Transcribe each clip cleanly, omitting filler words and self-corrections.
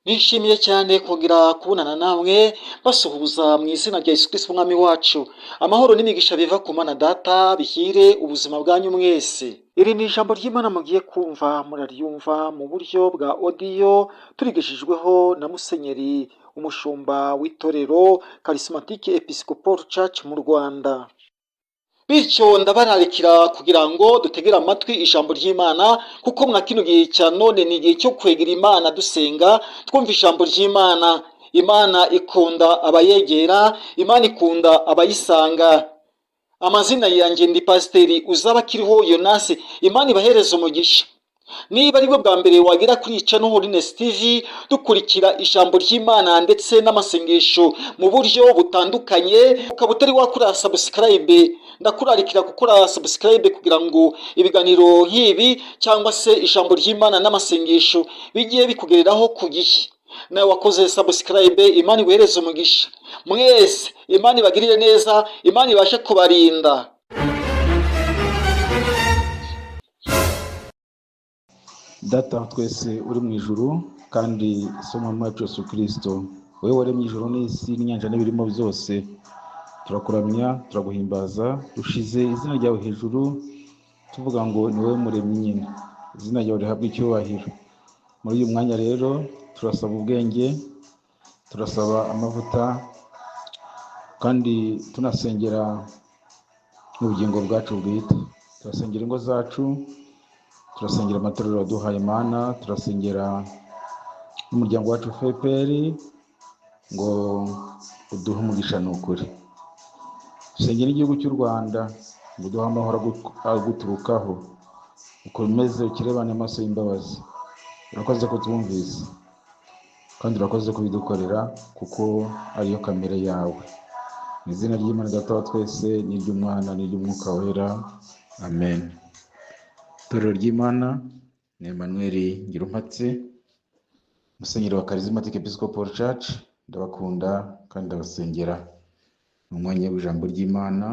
Nishimiye cyane kugira kubonana namwe basuhuza mu izina rya Yesu Kristo umwami wacu. Amahoro n'imigisha biva ku Mana Data bihire ubuzima bwanyu mwese. Iri ni ijambo ry'Imana mugiye kumva, muraryumva mu buryo bwa audio turigishijweho na Musenyeri umushumba w'itorero Charismatic Episcopal Church mu Rwanda. Bityo ndabararikira kugira ngo dutegere amatwi ijambo ry'Imana, kuko mwa kino gihe cya none ni igihe cyo kwegera Imana dusenga, twumva ijambo ry'Imana. Imana ikunda abayegera, Imana ikunda abayisanga. Amazina yanjye ndi Pasiteri Uzabakiriho Yonasi. Imana ibahereze umugisha. Niba ari bwo bwa mbere wagera kuri Channel Holiness TV dukurikira ijambo ry'Imana ndetse n'amasengesho mu buryo butandukanye, ukaba utari wakora subscribe, ndakurarikira gukora subscribe kugira ngo ibiganiro nk'ibi cyangwa se ijambo ry'Imana n'amasengesho bigiye bikugereraho ku gihe. Nawe wakoze subscribe, Imana ibahereze umugisha. Mwese Imana ibagirire neza, Imana ibashe kubarinda. Data twese uri mu ijuru kandi somo mwacu Yesu Kristo, wowe waremye ijuru n'isi n'inyanja n'ibirimo byose, turakuramya turaguhimbaza, dushize izina ryawe hejuru tuvuga ngo ni wowe muremyi nyine, izina ryawe rihabwe icyubahiro. Muri uyu mwanya rero turasaba ubwenge, turasaba amavuta, kandi tunasengera n'ubugingo bwacu bwite. Turasengera ingo zacu, turasengera amatorero waduhaye Mana, turasengera n'umuryango wacu FPR ngo uduhe umugisha n'ukuri. Dusengera igihugu cy'u Rwanda ngo uduhe amahoro aguturukaho, ukomeze ukirebane amaso y'imbabazi. Urakoze ko twumvise kandi urakoze kubidukorera kuko ariyo kamere yawe. Mu izina ry'Imana Data wa twese n'iry'Umwana n'iry'Umwuka wera, amen. Itorero ry'Imana ni Emmanuel Ngirumpatse, Musenyeri wa Charismatic Episcopal Church. Ndabakunda kandi ndabasengera mu mwanya w'ijambo ry'Imana,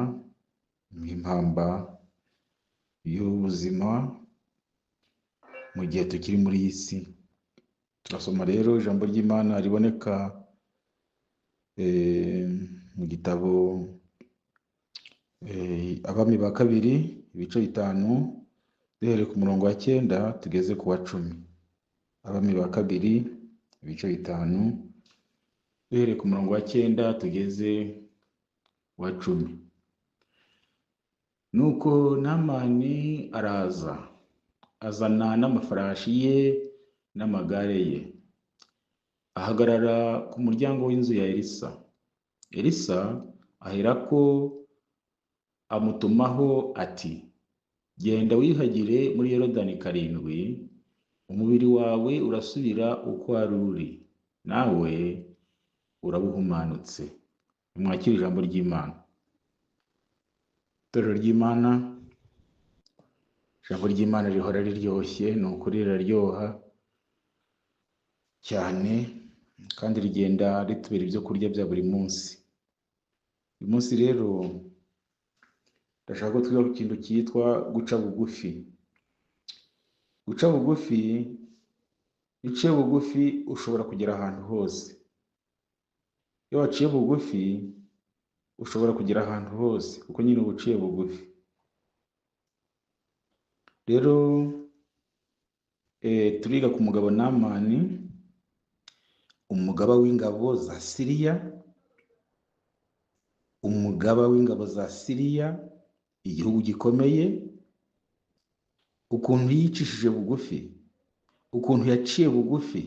mu impamba y'ubuzima mu gihe tukiri muri iyi si. Turasoma rero ijambo ry'Imana riboneka mu gitabo Abami ba kabiri ibice 5 duhereye ku murongo wa 9 tugeze ku wa 10. Abami ba kabiri ibice 5 duhereye ku murongo wa 9 tugeze wa 10. Nuko Namani araza, azana n'amafarashi ye n'amagare ye, ahagarara ku muryango w'inzu ya Elisa. Elisa aherako amutumaho ati, genda wihagire muri Yorodani 7, umubiri wawe urasubira uko wari uri, nawe urabuhumanutse. Mwakire ijambo ry'Imana. Itorero ry'Imana, ijambo ry'Imana rihora riryoshye, ni ukuri riraryoha cyane kandi rigenda ritubera ibyo kurya bya buri munsi. Uyu munsi rero ndashaka ko twiga ku kintu cyitwa guca bugufi. Guca bugufi, uciye bugufi ushobora kugera ahantu hose. Iyo waciye bugufi ushobora kugera ahantu hose kuko nyine uba uciye bugufi. Rero turiga ku mugabo Namani, umugaba w'ingabo za Siriya, umugaba w'ingabo za Siriya, igihugu gikomeye, ukuntu yicishije bugufi, ukuntu yaciye bugufi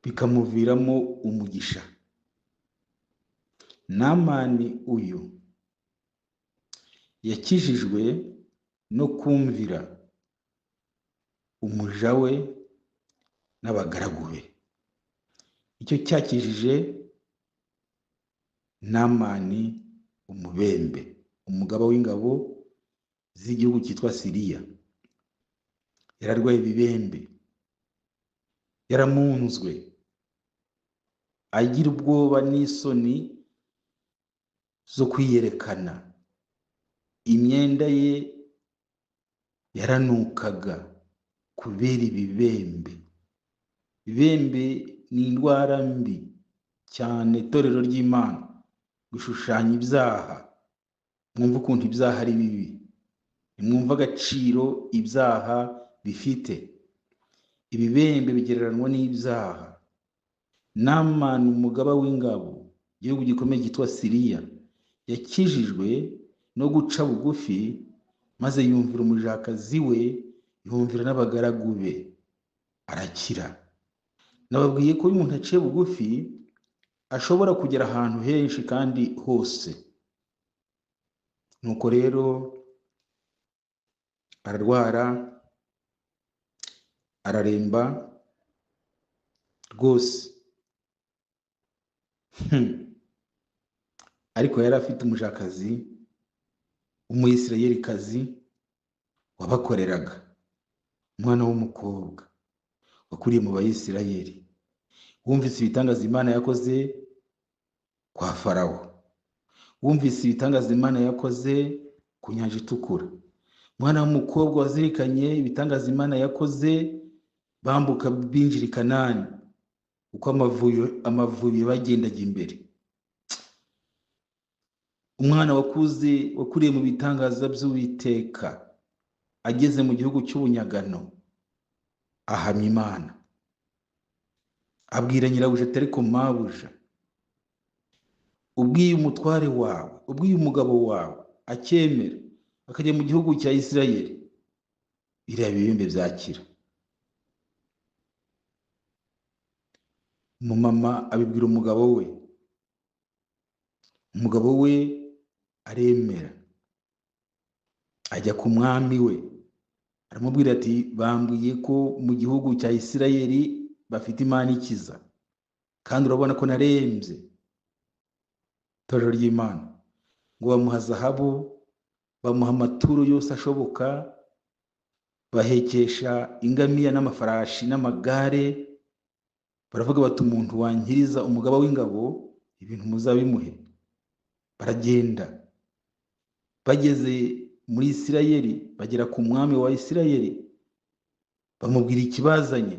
bikamuviramo umugisha. Namani uyu yakijijwe no kumvira umuja we n'abagaragu be. Icyo cyakijije Namani umubembe, umugaba w'ingabo z'igihugu cyitwa Siriya. Yararwaye ibibembe, yaramunzwe, agira ubwoba n'isoni zo kwiyerekana. Imyenda ye yaranukaga kubera ibibembe. ibembe ni indwara mbi cyane. Itorero ry'Imana gushushanya ibyaha, mwumva ukuntu ibyaha ari bibi, mwumva agaciro ibyaha bifite. Ibibembe bigereranwa n'ibyaha. Namani umugaba w'ingabo, igihugu gikomeye cyitwa Siriya, yakijijwe no guca bugufi, maze yumvira umujakazi we, yumvira n'abagaragu be, arakira. Nababwiye ko iyo umuntu aciye bugufi ashobora kugera ahantu henshi kandi hose. Nuko rero ararwara, araremba rwose. Ariko yari afite umujakazi w'umuyisirayelikazi wabakoreraga, umwana w'umukobwa wakuriye mu bayisirayeli, wumvise ibitangaza Imana yakoze kwa Farawo, wumvise ibitangaza Imana yakoze ku nyanja itukura. Umwana w'umukobwa wazirikanye ibitangaza Imana yakoze bambuka binjira i Kanani, uko amavubi bagendaga imbere. Umwana wakuriye mu bitangaza by'Uwiteka, ageze mu gihugu cy'ubunyagano ahamya Imana, abwira nyirabuja ati ariko mabuja, ubwiye umutware wawe, ubwiye umugabo wawe acyemera akajya mu gihugu cya Isirayeli, biriya bibembe byakira. Umumama abibwira umugabo we, umugabo we aremera, ajya ku mwami we, aramubwira ati bambwiye ko mu gihugu cya Isirayeli bafite Imana ikiza, kandi urabona ko narembye. Itorero ry'Imana ngo bamuha zahabu, bamuha amaturo yose ashoboka, bahekesha ingamiya n'amafarashi n'amagare. Baravuga bati umuntu wankiriza umugaba w'ingabo ibintu muzabimuhe. Baragenda, bageze muri Isirayeli, bagera ku mwami wa Isirayeli, bamubwira ikibazanye.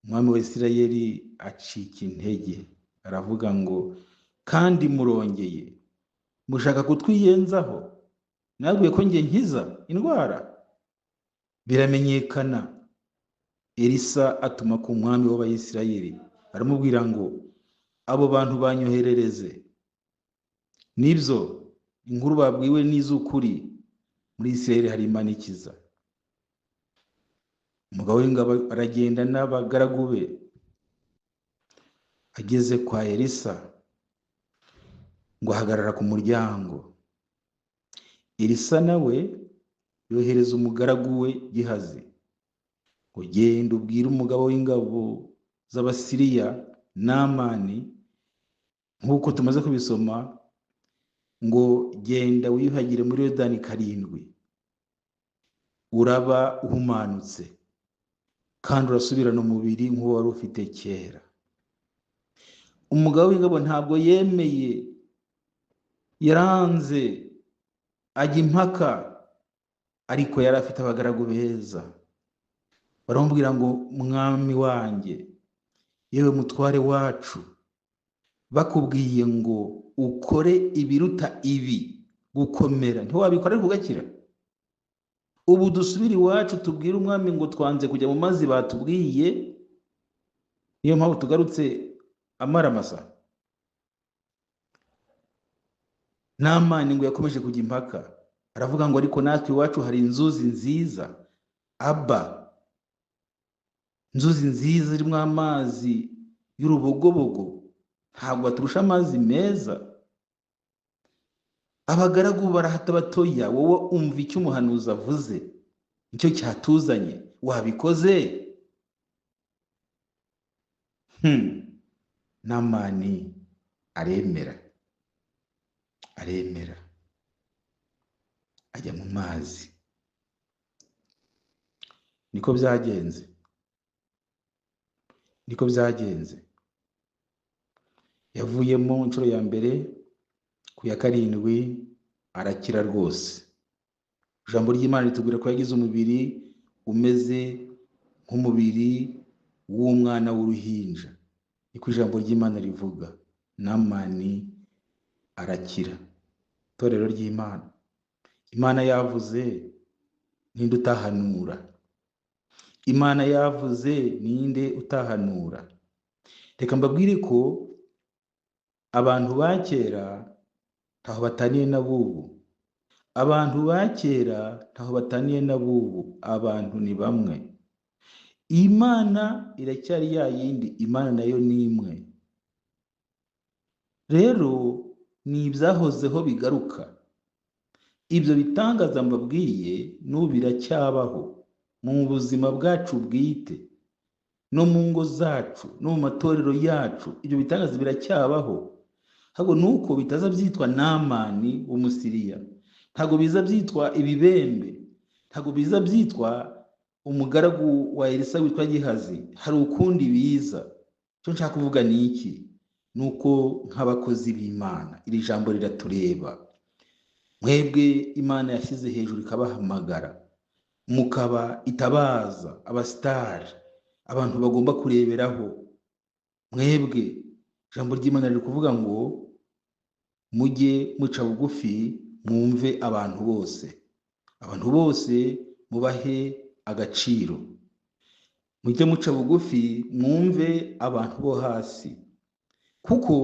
Umwami wa Isirayeli acika intege, aravuga ngo kandi murongeye mushaka kutwiyenzaho, nabwiye ko ngiye nkiza indwara. Biramenyekana. Elisa atuma ku mwami w'Abayisirayeli, aramubwira ngo abo bantu banyoherereze. Nibyo inkuru babwiwe n'iz'ukuri, muri Isirayeli hari Imana ikiza. Umugabo w'ingabo aragenda n'abagaragu be, ageze kwa Elisa ngo ahagarara ku muryango. Elisa nawe yohereza umugaragu we Gihazi ngo genda ubwire umugabo w'ingabo z'Abasiriya Namani, nk'uko tumaze kubisoma, ngo genda wiyuhagire muri Yorodani 7, uraba uhumanutse kandi urasubirana umubiri nk'uwo wari ufite kera. Umugabo w'ingabo ntabwo yemeye, yaranze, ajya impaka, ariko yari afite abagaragu beza. Baramubwira ngo mwami wanjye, yewe mutware wacu, bakubwiye ngo ukore ibiruta ibi gukomera, ntiwabikora ariko ugakira? Ubu dusubire iwacu tubwire umwami ngo twanze kujya mu mazi batubwiye, niyo mpamvu tugarutse amaramasa. Namani ngo yakomeje kujya impaka, aravuga ngo ariko natwe iwacu hari inzuzi nziza, inzuzi nziza zirimo amazi y'urubogobogo, ntabwo baturusha amazi meza. Abagaragu barahata batoya, wowe umva icyo umuhanuzi avuze, nicyo cyatuzanye, wabikoze? Namani aremera, ajya mu mazi. Niko byagenze. Yavuyemo inshuro ya mbere, ku ya 7 arakira rwose. Ijambo ry'Imana ritubwira ko yagize umubiri umeze nk'umubiri w'uwo mwana w'uruhinja. Niko ijambo ry'Imana rivuga. Namani arakira. Itorero ry'Imana, Imana yavuze, ninde utahanura? Imana yavuze, ninde utahanura? Reka mbabwire ko abantu ba kera ntaho bataniye n'abubu. Abantu ba kera ntaho bataniye n'abubu. Abantu ni bamwe. Imana iracyari ya yindi. Imana nayo ni imwe. Rero ni ibyahozeho bigaruka. Ibyo bitangaza mbabwiye n'ubu biracyabaho mu buzima bwacu bwite, no mu ngo zacu, no mu matorero yacu. Ibyo bitangaza biracyabaho. Ahubwo nuko bitaza byitwa Namani w'Umusiriya, ntabwo biza byitwa ibibembe, ntabwo biza byitwa umugaragu wa Elisa witwa Gihazi. Hari ukundi biza. Icyo nshaka kuvuga ni iki? Nuko nk'abakozi b'Imana iri jambo riratureba. Mwebwe Imana yashyize hejuru ikabahamagara, mukaba itabaza, abasitari, abantu bagomba kureberaho. Mwebwe ijambo ry'Imana riri kuvuga ngo mujye muca bugufi, mwumve abantu bose. Abantu bose mubahe agaciro. Mujye muca bugufi, mwumve abantu bo hasi. Kuko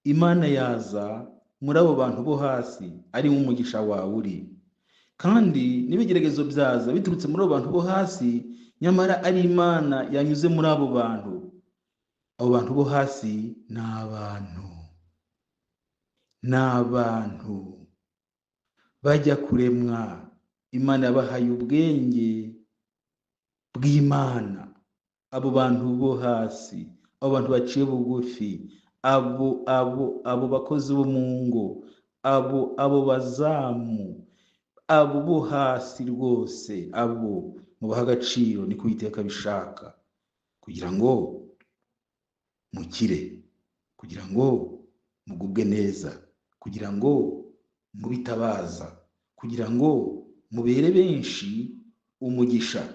Imana yaza muri abo bantu bo hasi ari umugisha wawe uri. Kandi n'ibigeragezo byaza biturutse muri abo bantu bo hasi, nyamara ari Imana yanyuze muri abo bantu. Abo bantu bo hasi ni abantu bajya kuremwa. Imana yabahaye ubwenge bw'Imana. Abo bantu bo hasi, abo bantu baciye bugufi, abo bakozi bo mu ngo, abo bazamu, abo bo hasi rwose, abo mubaha agaciro. Ni Uwiteka bishaka, kugira ngo mukire, kugira ngo mugubwe neza, kugira ngo mubitabaza, kugira ngo mubere benshi umugisha.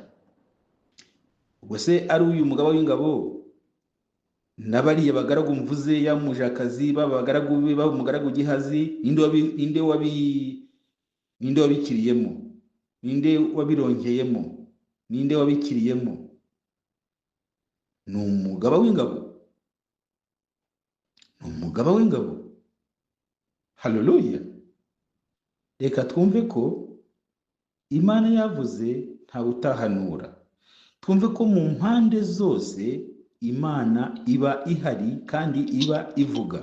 Ubwo se ari uyu mugaba w'ingabo n'abariya bagaragu mvuze, yamujakazi, babagaragu be, umugaragu Gihazi, ninde wabikiriyemo? Ninde wabirongeyemo? Ninde wabikiriyemo? Ni umugaba w'ingabo. Ni umugaba w'ingabo. Haleluya. Reka twumve ko Imana yavuze ntawe utahanura. Twumve ko mu mpande zose Imana iba ihari kandi iba ivuga.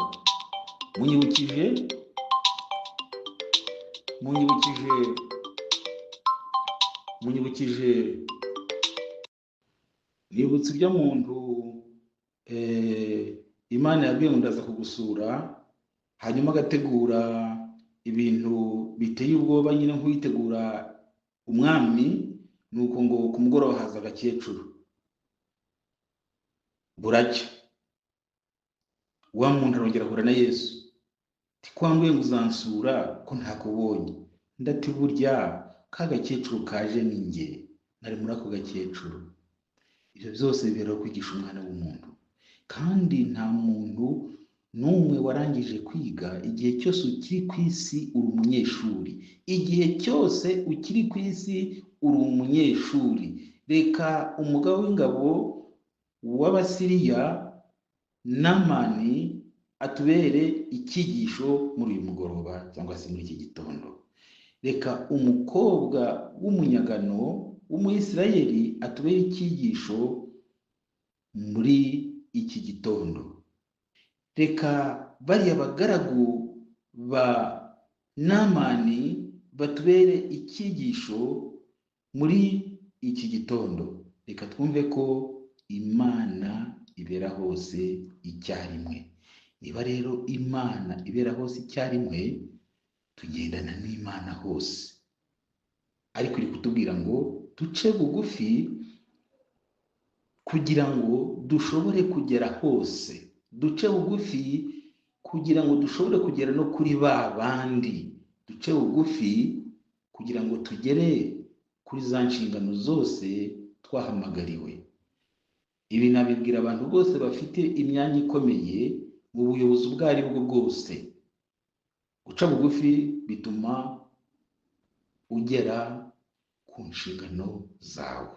Munyibukije nibutse ibyo muntu Imana yabwiye ngo ndaza kugusura, hanyuma agategura ibintu biteye ubwoba, nyine nk'uyitegura umwami. Nuko ngo ku mugoroba haza agakecuru, buracya wa muntu arongera ahura na Yesu. Tikwambwiye ngo uzansura ko ntakubonye. Ndati burya ka gakecuru kaje ni njye, nari muri ako gakecuru. Ibyo byose bibera kwigisha umwana w'umuntu. Kandi nta muntu n'umwe warangije kwiga. Igihe cyose ukiri ku isi uri umunyeshuri. Igihe cyose ukiri ku isi uri umunyeshuri. Reka umugabo w'ingabo w'Abasiriya Namani atubere icyigisho muri uyu mugoroba cyangwa se muri iki gitondo. Reka umukobwa w'umunyagano w'Umuyisirayeli atubere icyigisho muri iki gitondo. Reka bariya bagaragu ba Namani batubere icyigisho muri iki gitondo. Reka twumve ko Imana ibera hose icyarimwe. Niba rero Imana ibera hose icyarimwe, tugendana n'Imana hose. Ariko iri kutubwira ngo duce bugufi kugira ngo dushobore kugera hose. Duce bugufi kugira ngo dushobore kugera no kuri ba bandi. Duce bugufi kugira ngo tugere kuri za nshingano zose twahamagariwe. Ibi nabibwira abantu bose bafite imyanya ikomeye mu buyobozi ubwo ari bwo bwose. Guca bugufi bituma ugera ku nshingano zawe.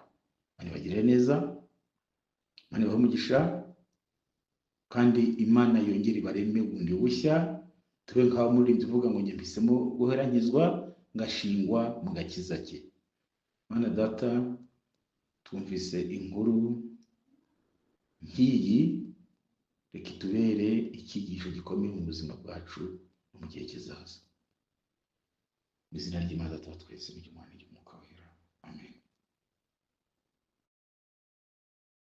Imana ibagirire neza, Imana ibahe umugisha, kandi Imana yongere ibareme bundi bushya, tube nk'aho umuririmbyi uvuga ngo njye mpisemo guhera nkizwa ngashingwa mu gakiza ke. Mana Data, twumvise inkuru nk'iyi, reka itubere icyigisho gikomeye mu buzima bwacu no mu gihe kizaza. Mu izina ry'Imana Data wa twese n'iry'Umwana n'iry'Umwuka wera. Amen.